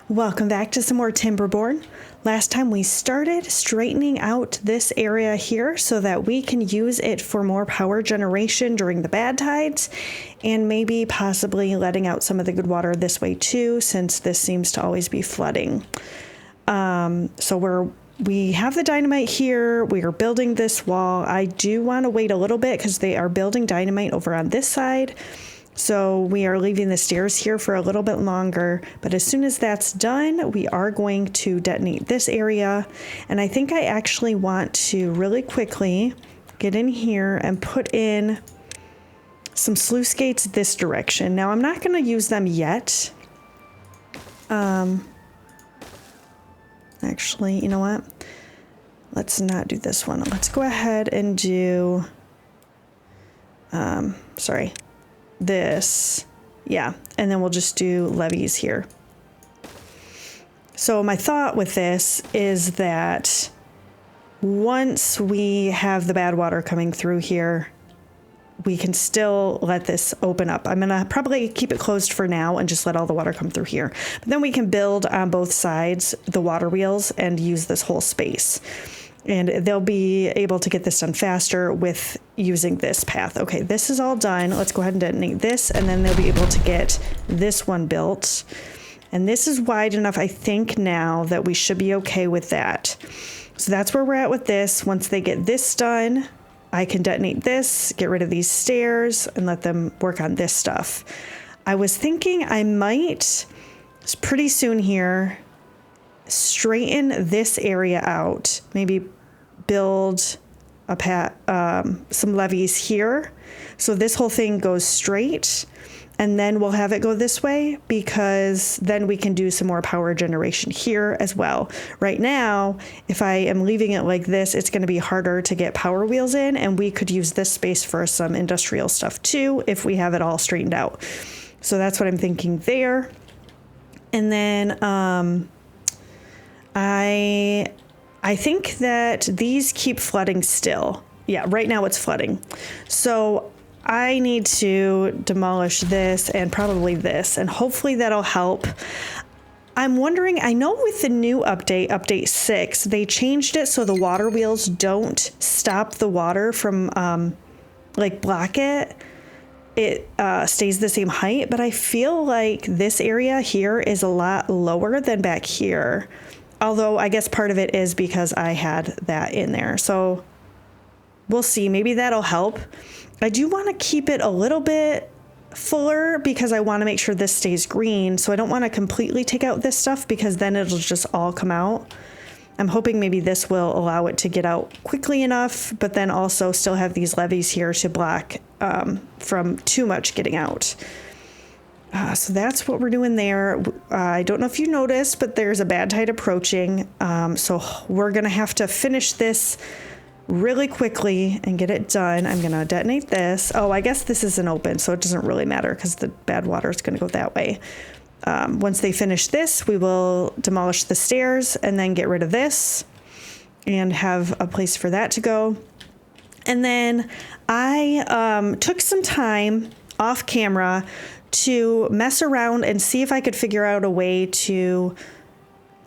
Welcome back to some more Timberborn. Last time we started straightening out this area here so that we can use it for more power generation during the bad tides, and maybe possibly letting out some of the good water this way too, since this seems to always be flooding. We have the dynamite here. We are building this wall. I do want to wait a little bit because they are building dynamite over on this side. So we are leaving the stairs here for a little bit longer, but as soon as that's done, we are going to detonate this area. And I think I actually want to really quickly get in here and put in some sluice gates this direction. Now I'm not going to use them yet. Actually, you know what? Let's not do this one. Let's go ahead and do, this. Yeah, and then we'll just do levees here. So my thought with this is that once we have the bad water coming through here, we can still let this open up. I'm gonna probably keep it closed for now and just let all the water come through here. But then we can build on both sides the water wheels and use this whole space. And they'll be able to get this done faster with using this path. Okay, this is all done. Let's go ahead and detonate this, and then they'll be able to get this one built. And this is wide enough, I think, now that we should be okay with that. So that's where we're at with this. Once they get this done, I can detonate this, get rid of these stairs, and let them work on this stuff. I was thinking I might, pretty soon here, straighten this area out, maybe build some levees here so this whole thing goes straight, and then we'll have it go this way because then we can do some more power generation here as well. Right now, if I am leaving it like this, it's going to be harder to get power wheels in, and we could use this space for some industrial stuff too if we have it all straightened out. So that's what I'm thinking there. And then I think that these keep flooding still. Yeah, right now it's flooding. So I need to demolish this and probably this, and hopefully that'll help. I'm wondering, I know with the new update 6, they changed it so the water wheels don't stop the water from block it. It stays the same height, but I feel like this area here is a lot lower than back here. Although I guess part of it is because I had that in there. So we'll see. Maybe that'll help. I do want to keep it a little bit fuller because I want to make sure this stays green. So I don't want to completely take out this stuff because then it'll just all come out. I'm hoping maybe this will allow it to get out quickly enough, but then also still have these levees here to block from too much getting out. So that's what we're doing there. I don't know if you noticed, but there's a bad tide approaching. So we're going to have to finish this really quickly and get it done. I'm going to detonate this. Oh, I guess this isn't open, so it doesn't really matter because the bad water is going to go that way. Once they finish this, we will demolish the stairs and then get rid of this and have a place for that to go. And then I took some time off camera to mess around and see if I could figure out a way to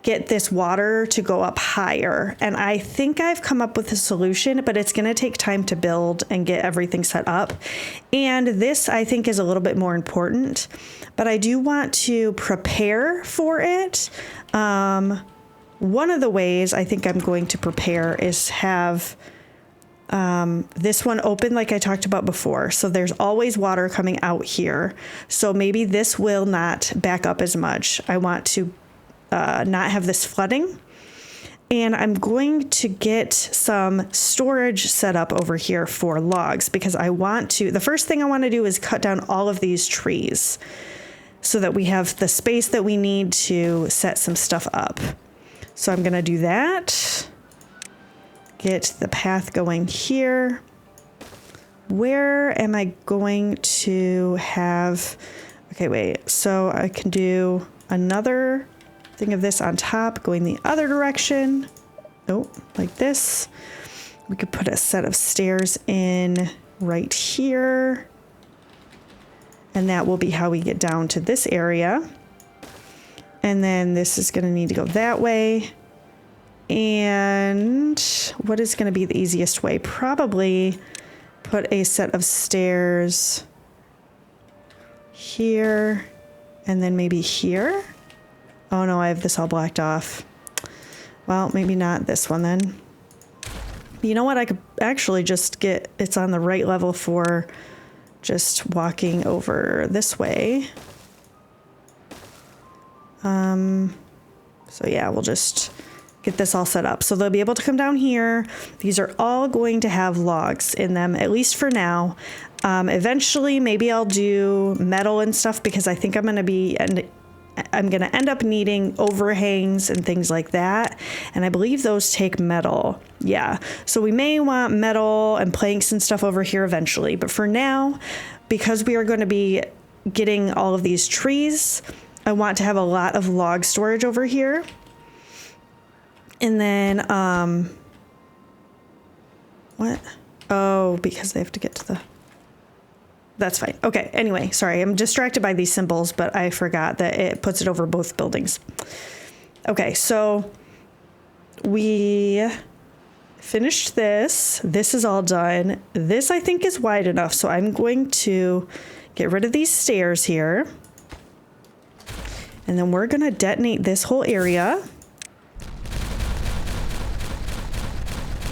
get this water to go up higher. And I think I've come up with a solution, but it's going to take time to build and get everything set up. And this, I think, is a little bit more important, but I do want to prepare for it. One of the ways I think I'm going to prepare is have this one open like I talked about before. So there's always water coming out here. So maybe this will not back up as much. I want to not have this flooding. And I'm going to get some storage set up over here for logs because the first thing I want to do is cut down all of these trees so that we have the space that we need to set some stuff up. So I'm going to do that. Get the path going here. Where am I going to have, okay, wait, so I can do another thing of this on top going the other direction. Oh, like this. We could put a set of stairs in right here. And that will be how we get down to this area. And then this is going to need to go that way. And what is going to be the easiest way? Probably put a set of stairs here and then maybe here. Oh no, I have this all blocked off. Well, maybe not this one then. You know what? I could actually just get, it's on the right level for just walking over this way. So yeah, we'll just get this all set up. So they'll be able to come down here. These are all going to have logs in them, at least for now. Eventually, maybe I'll do metal and stuff because I think I'm going to end up needing overhangs and things like that. And I believe those take metal. Yeah. So we may want metal and planks and stuff over here eventually. But for now, because we are going to be getting all of these trees, I want to have a lot of log storage over here. And then, what? Oh, because they have to get to the... That's fine. Okay, anyway, sorry, I'm distracted by these symbols, but I forgot that it puts it over both buildings. Okay, so we finished this. This is all done. This, I think, is wide enough, so I'm going to get rid of these stairs here. And then we're going to detonate this whole area.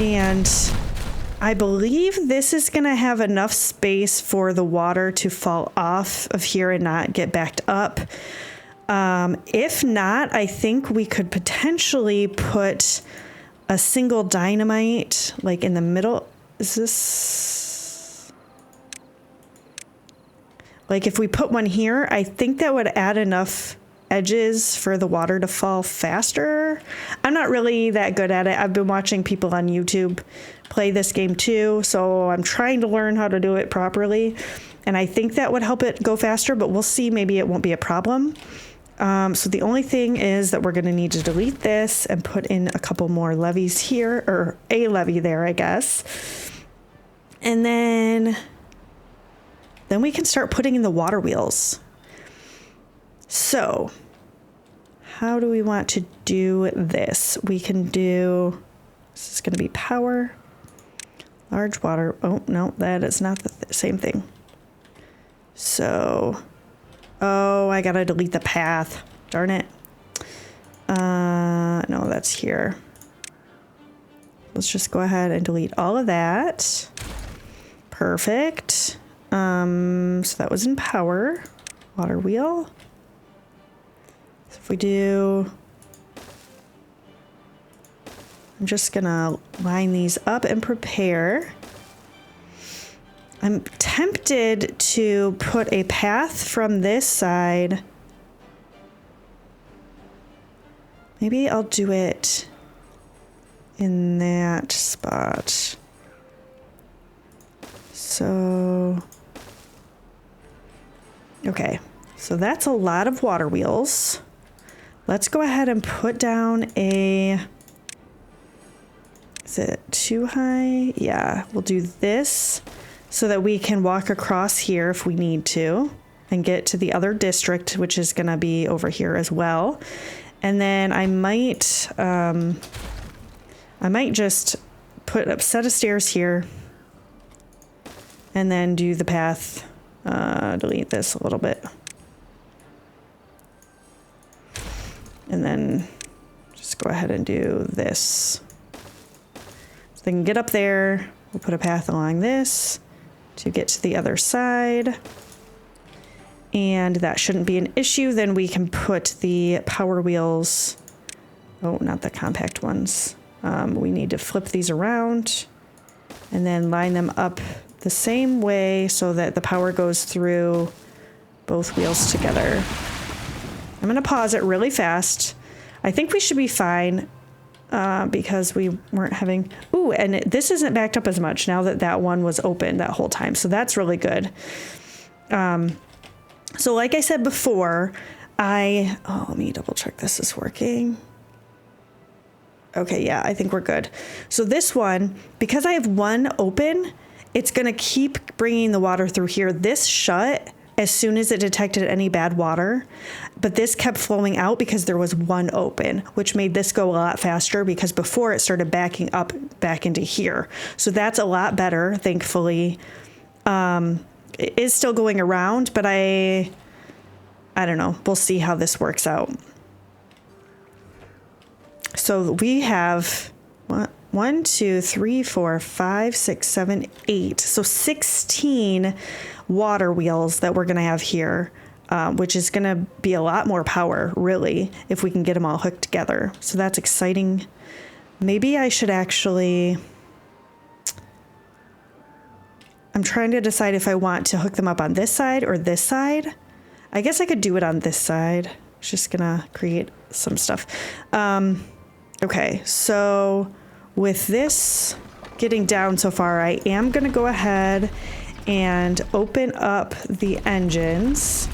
And I believe this is going to have enough space for the water to fall off of here and not get backed up. If not, I think we could potentially put a single dynamite like in the middle. Is this... Like if we put one here, I think that would add enough edges for the water to fall faster. I'm not really that good at it. I've been watching people on YouTube play this game too, so I'm trying to learn how to do it properly, and I think that would help it go faster, but we'll see. Maybe it won't be a problem. So the only thing is that we're going to need to delete this and put in a couple more levees here, or a levee there, I guess. And then we can start putting in the water wheels. So how do we want to do this? We can do, this is going to be power, large water. Oh, no, that is not the same thing. So, oh, I got to delete the path. Darn it. No, that's here. Let's just go ahead and delete all of that. Perfect. So that was in power. Water wheel. So if we do, I'm just gonna line these up and prepare. I'm tempted to put a path from this side. Maybe I'll do it in that spot. So, okay, so that's a lot of water wheels. Let's go ahead and put down a, is it too high? Yeah, we'll do this so that we can walk across here if we need to and get to the other district, which is gonna be over here as well. And then I might just put a set of stairs here and then do the path, delete this a little bit. And then just go ahead and do this. So they can get up there. We'll put a path along this to get to the other side. And that shouldn't be an issue. Then we can put the power wheels. Oh, not the compact ones. We need to flip these around and then line them up the same way so that the power goes through both wheels together. I'm going to pause it really fast. I think we should be fine because we weren't having... Ooh, and this isn't backed up as much now that that one was open that whole time. So that's really good. So like I said before, let me double check this is working. Okay, yeah, I think we're good. So this one, because I have one open, it's going to keep bringing the water through here. This shut as soon as it detected any bad water, but this kept flowing out because there was one open, which made this go a lot faster because before it started backing up back into here. So that's a lot better, thankfully. It is still going around, but I don't know. We'll see how this works out. So we have 1, 2, 3, 4, 5, 6, 7, 8. So 16 water wheels that we're going to have here, which is going to be a lot more power, really, if we can get them all hooked together. So that's exciting. Maybe I should actually... I'm trying to decide if I want to hook them up on this side or this side. I guess I could do it on this side. It's just gonna create some stuff. Okay, so with this getting down so far, I am gonna go ahead and open up the engines.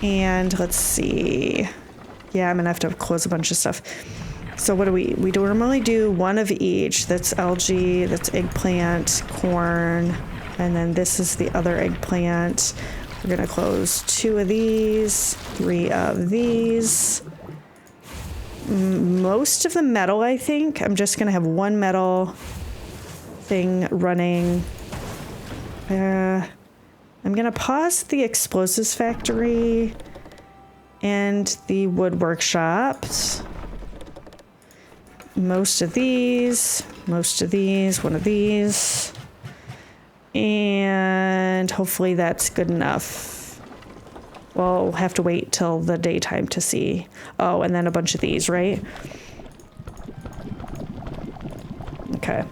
And let's see. Yeah, I'm gonna have to close a bunch of stuff. So what do we normally do one of each. That's algae, that's eggplant, corn, and then this is the other eggplant. We're gonna close 2 of these, 3 of these. Most of the metal, I think. I'm just gonna have one metal thing running. I'm gonna pause the explosives factory and the wood workshops. Most of these, one of these, and hopefully that's good enough. Well, we'll have to wait till the daytime to see. Oh, and then a bunch of these, right? Okay.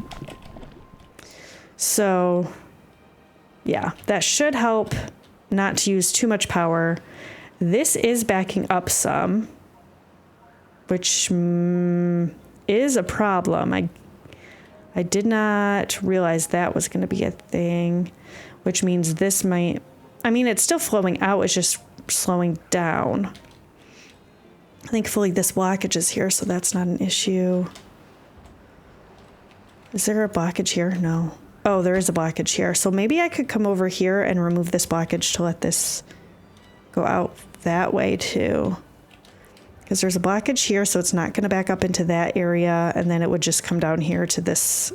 So, yeah, that should help not to use too much power. This is backing up some, which... is a problem. I did not realize that was going to be a thing, which means this might, I mean, it's still flowing out, it's just slowing down. Thankfully this blockage is here, so that's not an issue. Is there a blockage here? No. Oh, there is a blockage here. So maybe I could come over here and remove this blockage to let this go out that way too. Because there's a blockage here, so it's not going to back up into that area, and then it would just come down here to this.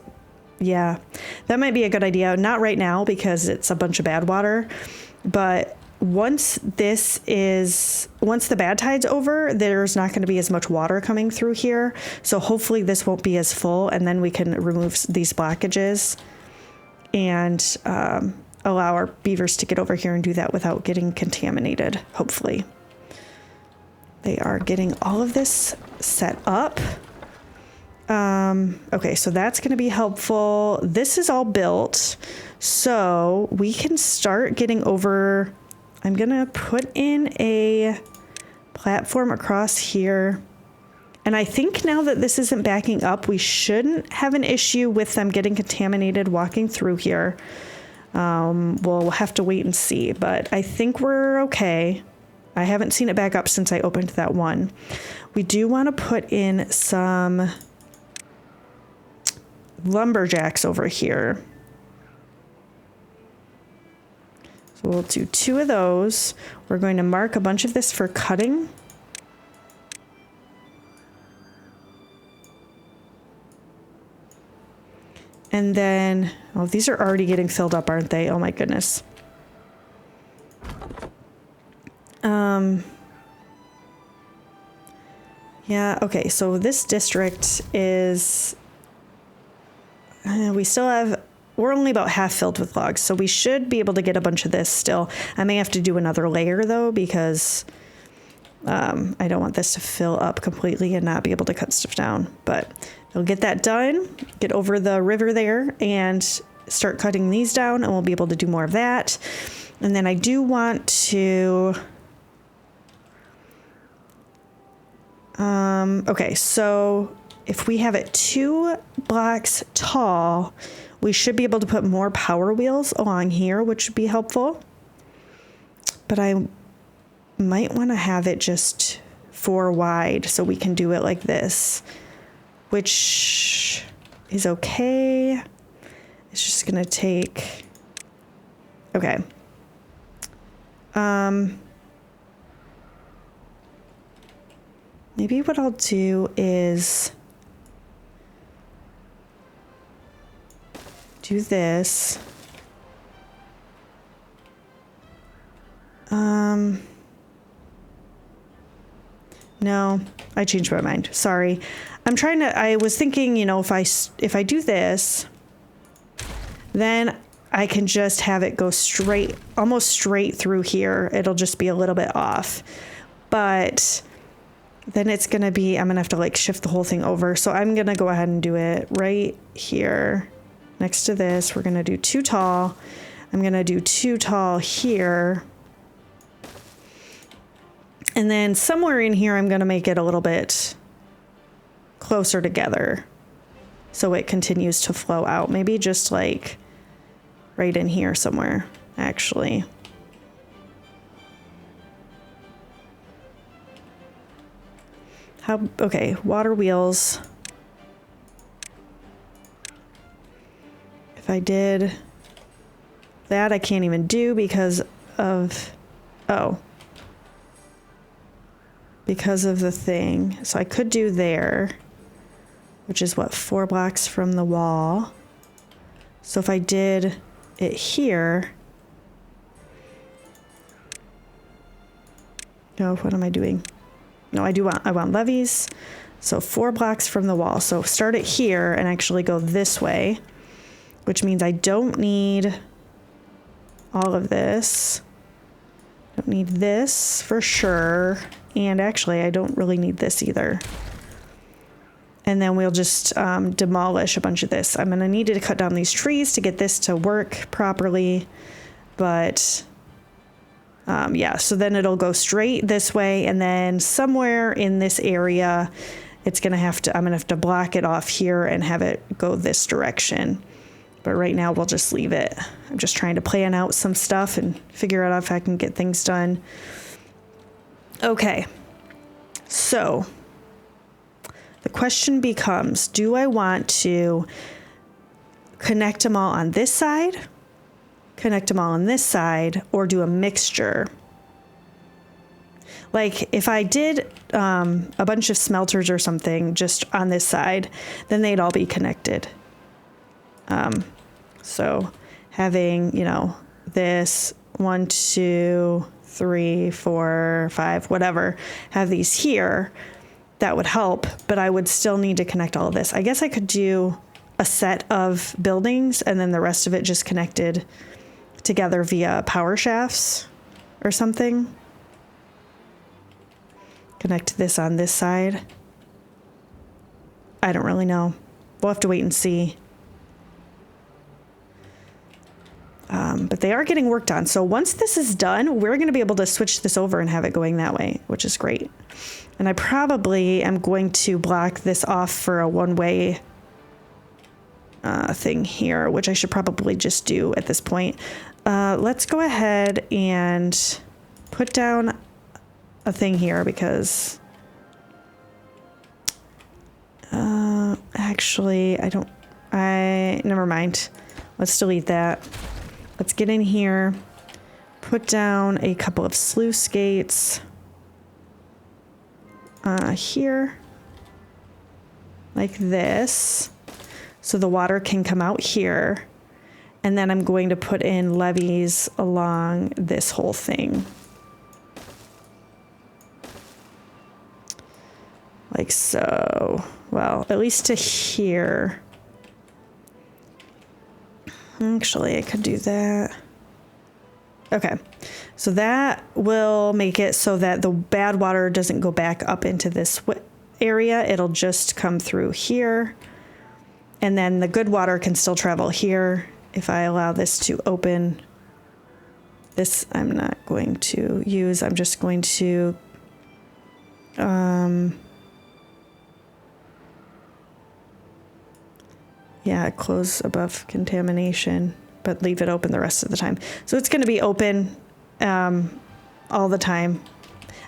Yeah, that might be a good idea. Not right now because it's a bunch of bad water, but once the bad tide's over, there's not going to be as much water coming through here. So hopefully this won't be as full, and then we can remove these blockages and allow our beavers to get over here and do that without getting contaminated, hopefully. They are getting all of this set up. Okay, so that's going to be helpful. This is all built, so we can start getting over. I'm going to put in a platform across here. And I think now that this isn't backing up, we shouldn't have an issue with them getting contaminated walking through here. We'll have to wait and see, but I think we're okay. I haven't seen it back up since I opened that one. We do want to put in some lumberjacks over here. So we'll do 2 of those. We're going to mark a bunch of this for cutting. And then, oh, these are already getting filled up, aren't they? Oh my goodness. Yeah, okay, so this district is, we're only about half filled with logs, so we should be able to get a bunch of this still. I may have to do another layer though, because I don't want this to fill up completely and not be able to cut stuff down, but we'll get that done, get over the river there and start cutting these down, and we'll be able to do more of that. And then I do want to, okay, so if we have it 2 blocks tall, we should be able to put more power wheels along here, which would be helpful. But I might want to have it just 4 wide so we can do it like this, which is okay. It's just going to take, okay. Maybe what I'll do is do this. No, I changed my mind. Sorry. I was thinking, you know, if I do this, then I can just have it go straight, almost straight through here. It'll just be a little bit off. But then it's going to be, I'm going to have to like shift the whole thing over. So I'm going to go ahead and do it right here next to this. We're going to do too tall. I'm going to do too tall here. And then somewhere in here, I'm going to make it a little bit closer together so it continues to flow out. Maybe just like right in here somewhere, actually. Okay, water wheels. If I did that, I can't even do because of, because of the thing. So I could do there, which is what, 4 blocks from the wall. So if I did it here, no, what am I doing? No, I want levees. So 4 blocks from the wall. So start it here and actually go this way, which means I don't need all of this. Don't need this for sure. And actually, I don't really need this either. And then we'll just demolish a bunch of this. I'm going to need to cut down these trees to get this to work properly. But yeah, so then it'll go straight this way. And then somewhere in this area, I'm going to have to block it off here and have it go this direction. But right now, we'll just leave it. I'm just trying to plan out some stuff and figure out if I can get things done. Okay, so the question becomes, do I want to connect them all on this side, connect them all on this side, or do a mixture? Like if I did a bunch of smelters or something just on this side, then they'd all be connected. So having, you know, this 1, 2, 3, 4, 5, whatever, have these here, that would help, but I would still need to connect all of this. I guess I could do a set of buildings and then the rest of it just connected together via power shafts or something. Connect this on this side. I don't really know. We'll have to wait and see. But they are getting worked on. So once this is done, we're going to be able to switch this over and have it going that way, which is great. And I probably am going to block this off for a one-way thing here, which I should probably just do at this point. Let's go ahead and put down a thing here because actually never mind. Let's delete that. Let's get in here, put down a couple of sluice gates here, like this, so the water can come out here. And then I'm going to put in levees along this whole thing. Like so. Well, at least to here. Actually, I could do that. Okay, so that will make it so that the bad water doesn't go back up into this area. It'll just come through here. And then the good water can still travel here. If I allow this to open, this I'm not going to use. I'm just going to yeah, close above contamination, but leave it open the rest of the time. So it's going to be open all the time.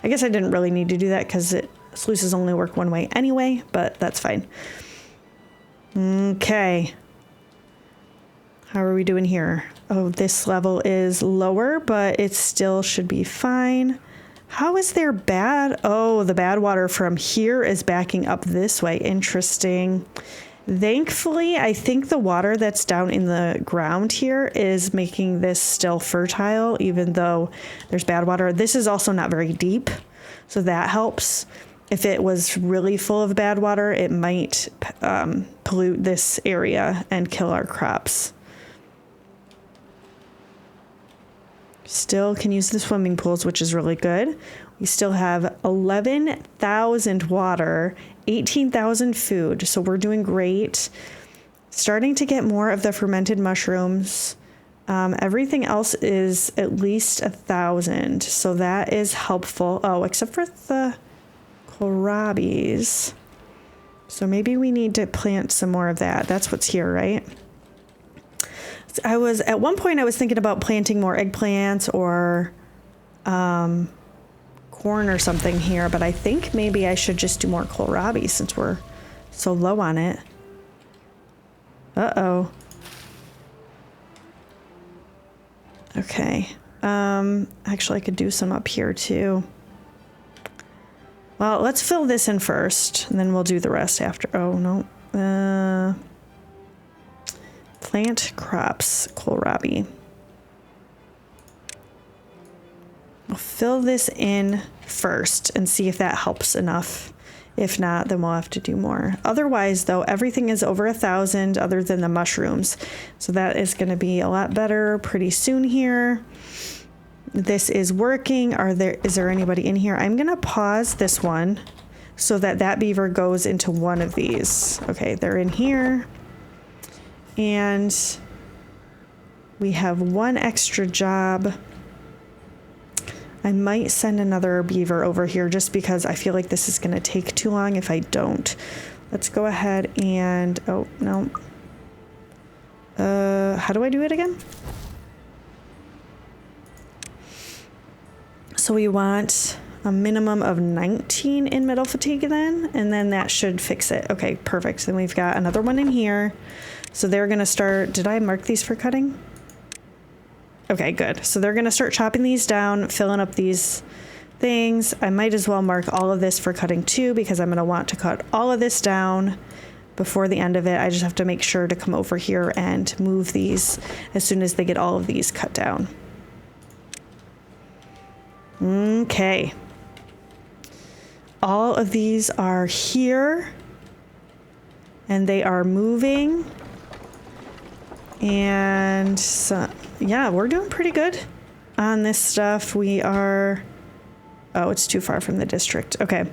I guess I didn't really need to do that because sluices only work one way anyway, but that's fine. Okay. How are we doing here? Oh, this level is lower, but it still should be fine. How is there bad? Oh, the bad water from here is backing up this way. Interesting. Thankfully, I think the water that's down in the ground here is making this still fertile, even though there's bad water. This is also not very deep, so that helps. If it was really full of bad water, it might pollute this area and kill our crops. Still can use the swimming pools, which is really good. We still have 11,000 water, 18,000 food, so we're doing great. Starting to get more of the fermented mushrooms. Everything else is at least 1,000, so that is helpful. Oh, except for the kohlrabies. So maybe we need to plant some more of that. That's what's here, right? At one point I was thinking about planting more eggplants or corn or something here, but I think maybe I should just do more kohlrabi since we're so low on it. Uh-oh. Okay. Actually I could do some up here too. Well, let's fill this in first and then we'll do the rest after. Oh, no. Plant crops, kohlrabi. We'll fill this in first and see if that helps enough. If not, then we'll have to do more. Otherwise, though, everything is over 1,000 other than the mushrooms. So that is going to be a lot better pretty soon here. This is working. Is there anybody in here? I'm going to pause this one so that beaver goes into one of these. Okay, they're in here. And we have one extra job. I might send another beaver over here just because I feel like this is going to take too long if I don't. Let's go ahead and, oh, no. How do I do it again? So we want a minimum of 19 in middle fatigue then, and then that should fix it. Okay, perfect. Then we've got another one in here. So they're going to start, did I mark these for cutting? Okay, good. So they're going to start chopping these down, filling up these things. I might as well mark all of this for cutting too, because I'm going to want to cut all of this down before the end of it. I just have to make sure to come over here and move these as soon as they get all of these cut down. Okay. All of these are here and they are moving. And so, yeah, we're doing pretty good on this stuff. We are, oh, it's too far from the district. Okay,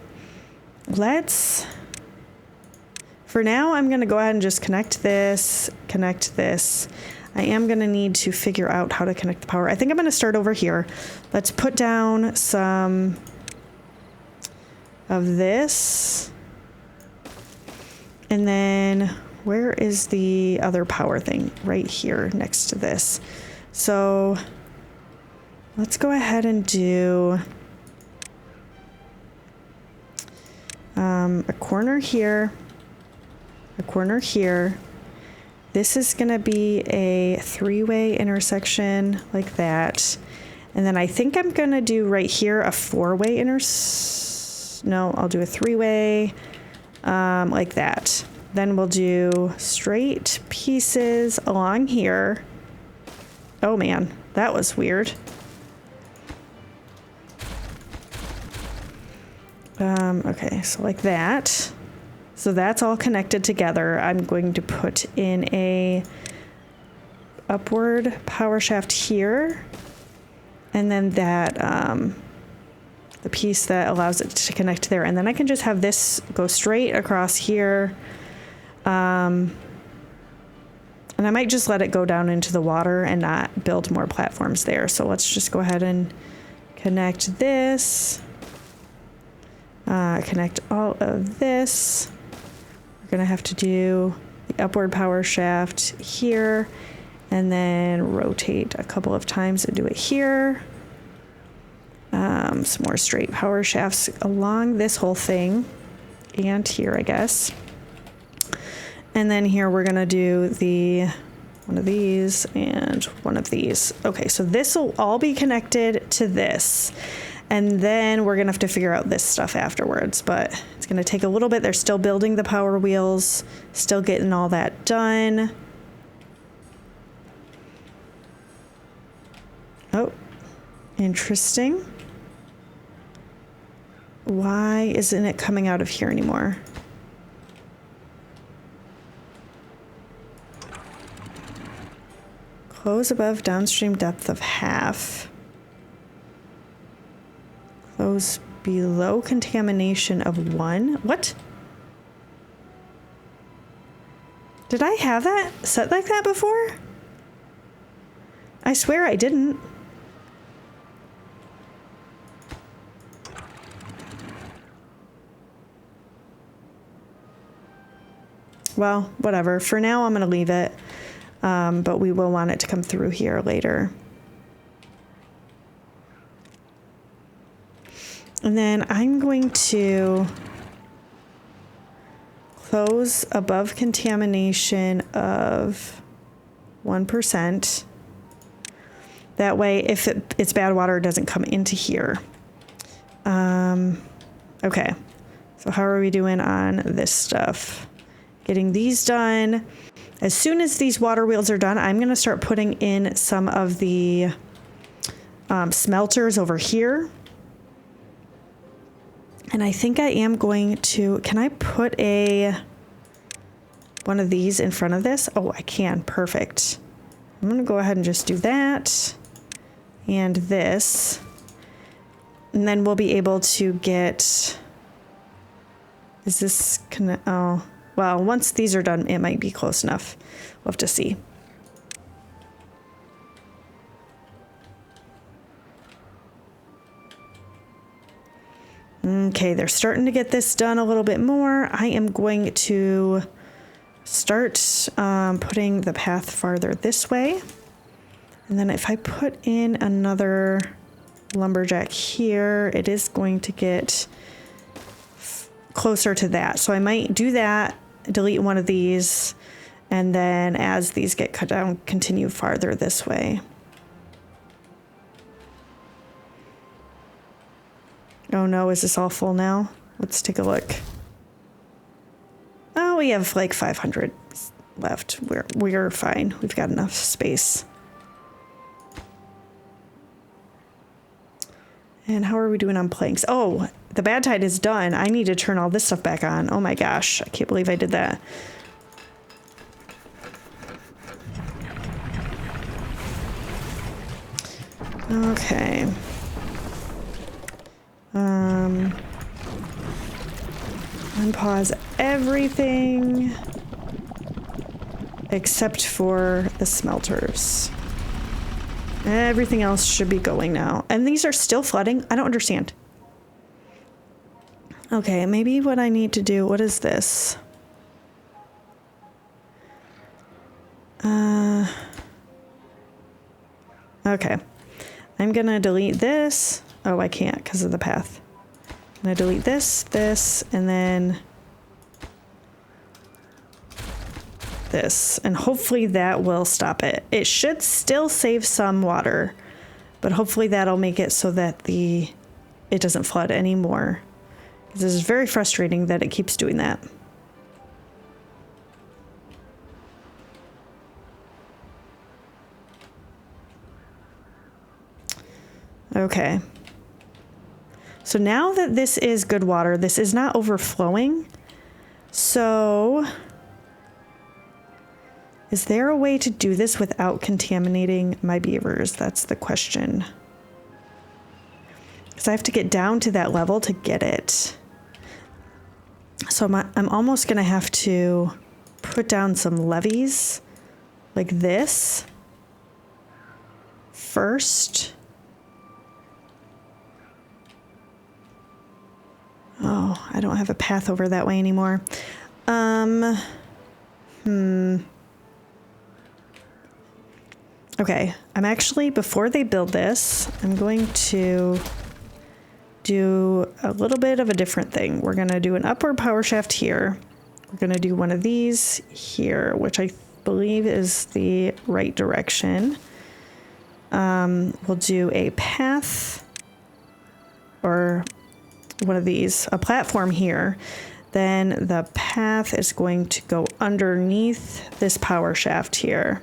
for now, I'm going to go ahead and just connect this. I am going to need to figure out how to connect the power. I think I'm going to start over here. Let's put down some of this. And then where is the other power thing? Right here next to this. So let's go ahead and do a corner here, a corner here. This is going to be a three-way intersection like that. And then I think I'm going to do right here a four-way no, I'll do a three-way like that. Then we'll do straight pieces along here. Oh man, that was weird. Okay, so like that. So that's all connected together. I'm going to put in a upward power shaft here. And then that, the piece that allows it to connect there. And then I can just have this go straight across here. And I might just let it go down into the water and not build more platforms there. So let's just go ahead and connect this. Connect all of this. We're going to have to do the upward power shaft here and then rotate a couple of times and do it here. Some more straight power shafts along this whole thing and here, I guess. And then here we're going to do the one of these, and one of these. Okay, so this will all be connected to this. And then we're gonna have to figure out this stuff afterwards, but it's gonna take a little bit. They're still building the power wheels, still getting all that done. Oh, interesting. Why isn't it coming out of here anymore? Close above downstream depth of half. Close below contamination of 1. What? Did I have that set like that before? I swear I didn't. Well, whatever. For now, I'm going to leave it. But we will want it to come through here later. And then I'm going to close above contamination of 1%. That way, if it's bad water, it doesn't come into here. Okay. So how are we doing on this stuff? Getting these done. As soon as these water wheels are done, I'm going to start putting in some of the smelters over here. And I think I am going to, can I put one of these in front of this? Oh, I can. Perfect. I'm going to go ahead and just do that and this. And then we'll be able to get, is this, oh, well, once these are done, it might be close enough. We'll have to see. Okay, they're starting to get this done a little bit more. I am going to start putting the path farther this way. And then if I put in another lumberjack here, it is going to get closer to that. So I might do that, delete one of these, and then as these get cut down, continue farther this way. Oh no, is this all full now? Let's take a look. Oh, we have like 500 left. We're fine. We've got enough space. And how are we doing on planks? Oh, the bad tide is done. I need to turn all this stuff back on. Oh my gosh, I can't believe I did that. Okay. Unpause everything except for the smelters. Everything else should be going now. And these are still flooding? I don't understand. Okay, maybe what I need to do, what is this? Okay. I'm gonna delete this. Oh, I can't because of the path. I'm gonna delete this, this, and then this. And hopefully that will stop it. It should still save some water, but hopefully that'll make it so that it doesn't flood anymore. This is very frustrating that it keeps doing that. Okay. So now that this is good water, this is not overflowing. So is there a way to do this without contaminating my beavers? That's the question. Because I have to get down to that level to get it. So I'm almost going to have to put down some levees like this first. Oh, I don't have a path over that way anymore. Okay, I'm actually, before they build this, I'm going to do a little bit of a different thing. We're going to do an upward power shaft here. We're going to do one of these here, which I believe is the right direction. We'll do a path or one of these, a platform here. Then the path is going to go underneath this power shaft here.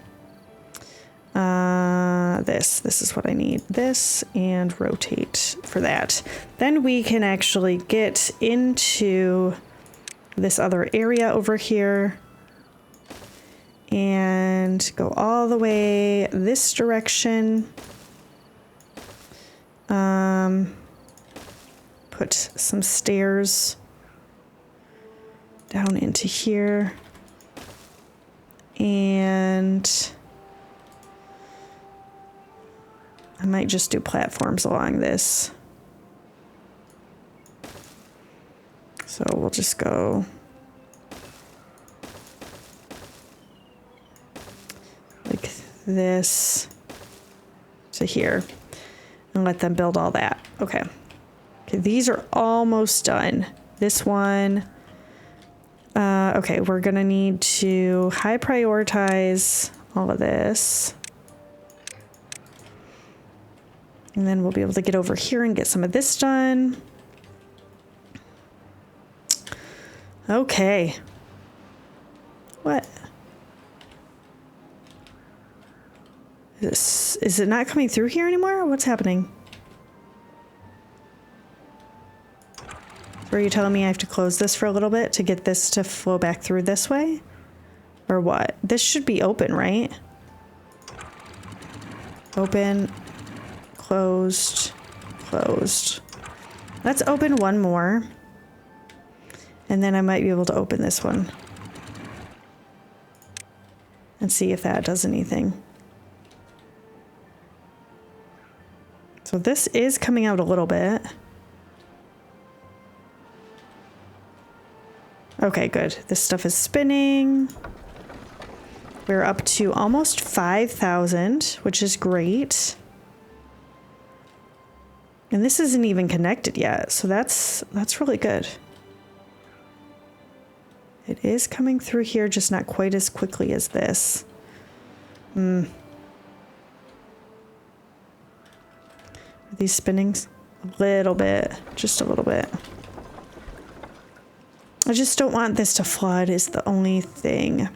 This is what I need. This and rotate for that. Then we can actually get into this other area over here and go all the way this direction. Put some stairs down into here. And I might just do platforms along this. So we'll just go like this to here and let them build all that. Okay. Okay, these are almost done. This one, okay, we're gonna need to high prioritize all of this. And then we'll be able to get over here and get some of this done. Okay. What? Is it not coming through here anymore? What's happening? So are you telling me I have to close this for a little bit to get this to flow back through this way? Or what? This should be open, right? Open. Closed, closed. Let's open one more. And then I might be able to open this one. And see if that does anything. So this is coming out a little bit. Okay, good. This stuff is spinning. We're up to almost 5,000, which is great. And this isn't even connected yet, so that's really good. It is coming through here, just not quite as quickly as this. Are these spinnings? A little bit, just a little bit. I just don't want this to flood is the only thing.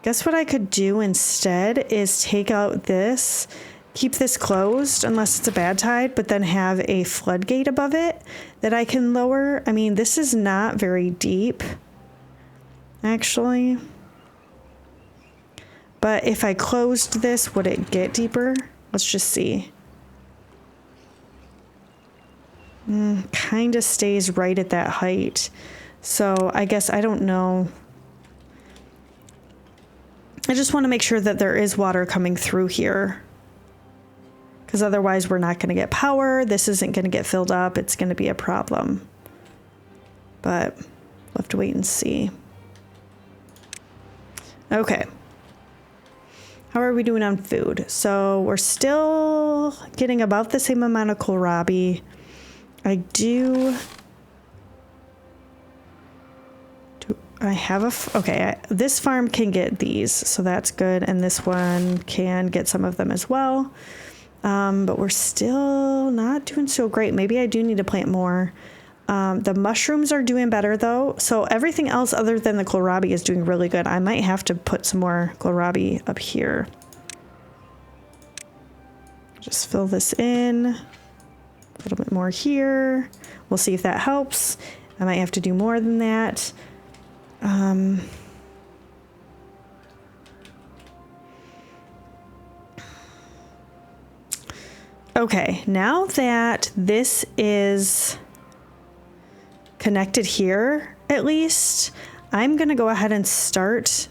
Guess what I could do instead is take out this, keep this closed unless it's a bad tide, but then have a floodgate above it that I can lower. I mean, this is not very deep, actually. But if I closed this, would it get deeper? Let's just see. Kind of stays right at that height. So I guess I don't know. I just want to make sure that there is water coming through here. Because otherwise we're not going to get power. This isn't going to get filled up. It's going to be a problem. But we'll have to wait and see. Okay. How are we doing on food? So we're still getting about the same amount of kohlrabi. I have okay, this farm can get these, so that's good. And this one can get some of them as well. But we're still not doing so great. Maybe I do need to plant more. The mushrooms are doing better though. So everything else other than the kohlrabi is doing really good. I might have to put some more kohlrabi up here. Just fill this in. A little bit more here. We'll see if that helps. I might have to do more than that. Okay, now that this is connected here, at least, I'm gonna go ahead and start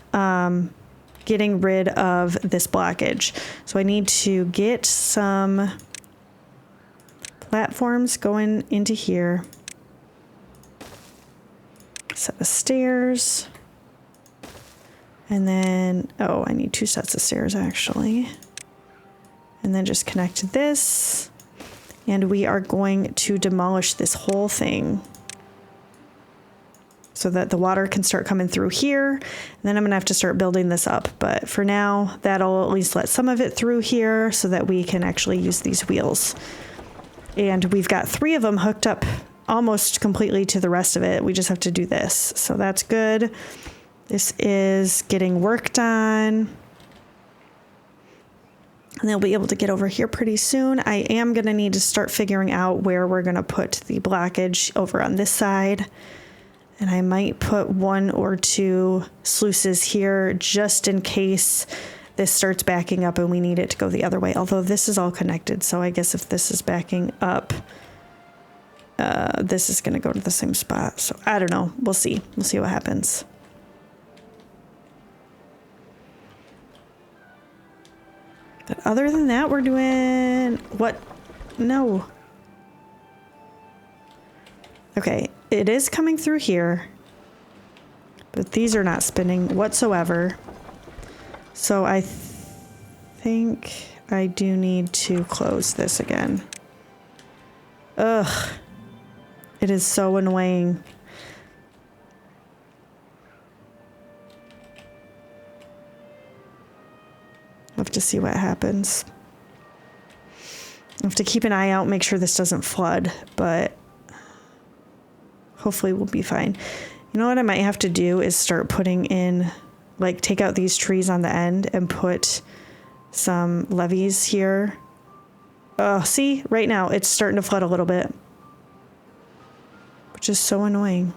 getting rid of this blockage. So I need to get some platforms going into here. Set of stairs. And then, oh, I need 2 sets of stairs actually. And then just connect this. And we are going to demolish this whole thing. so that the water can start coming through here. And then I'm gonna have to start building this up. But for now, that'll at least let some of it through here so that we can actually use these wheels. And we've got 3 of them hooked up almost completely to the rest of it. We just have to do this. So that's good. This is getting worked on. And they'll be able to get over here pretty soon. I am gonna need to start figuring out where we're gonna put the blockage over on this side. And I might put 1 or 2 sluices here just in case this starts backing up and we need it to go the other way. Although this is all connected, so I guess if this is backing up, this is gonna go to the same spot. So I don't know, we'll see. We'll see what happens. But other than that, we're doing what? No. Okay, it is coming through here, but these are not spinning whatsoever. So I think I do need to close this again. Ugh, it is so annoying. We'll have to see what happens. I have to keep an eye out, make sure this doesn't flood, but hopefully we'll be fine. You know what I might have to do is start putting in, like, take out these trees on the end and put some levees here. Oh, see, right now it's starting to flood a little bit, which is so annoying.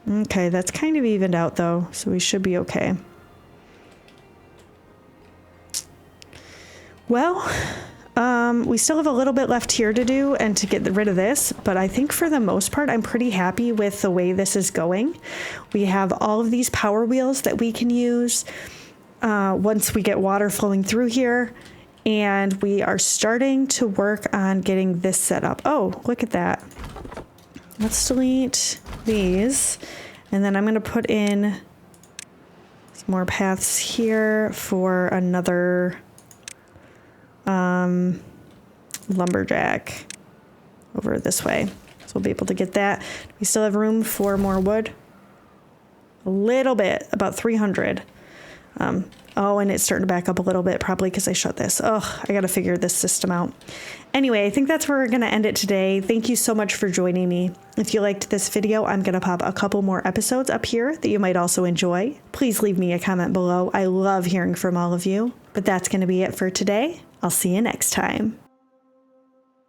Okay, that's kind of evened out though, so we should be okay. Well, we still have a little bit left here to do and to get rid of this, but I think for the most part, I'm pretty happy with the way this is going. We have all of these power wheels that we can use once we get water flowing through here, and we are starting to work on getting this set up. Oh, look at that. Let's delete these, and then I'm going to put in some more paths here for another lumberjack over this way. So we'll be able to get that. We still have room for more wood. A little bit, about 300. Oh, and it's starting to back up a little bit, probably because I shut this. Oh, I got to figure this system out. Anyway, I think that's where we're going to end it today. Thank you so much for joining me. If you liked this video, I'm going to pop a couple more episodes up here that you might also enjoy. Please leave me a comment below. I love hearing from all of you. But that's going to be it for today. I'll see you next time.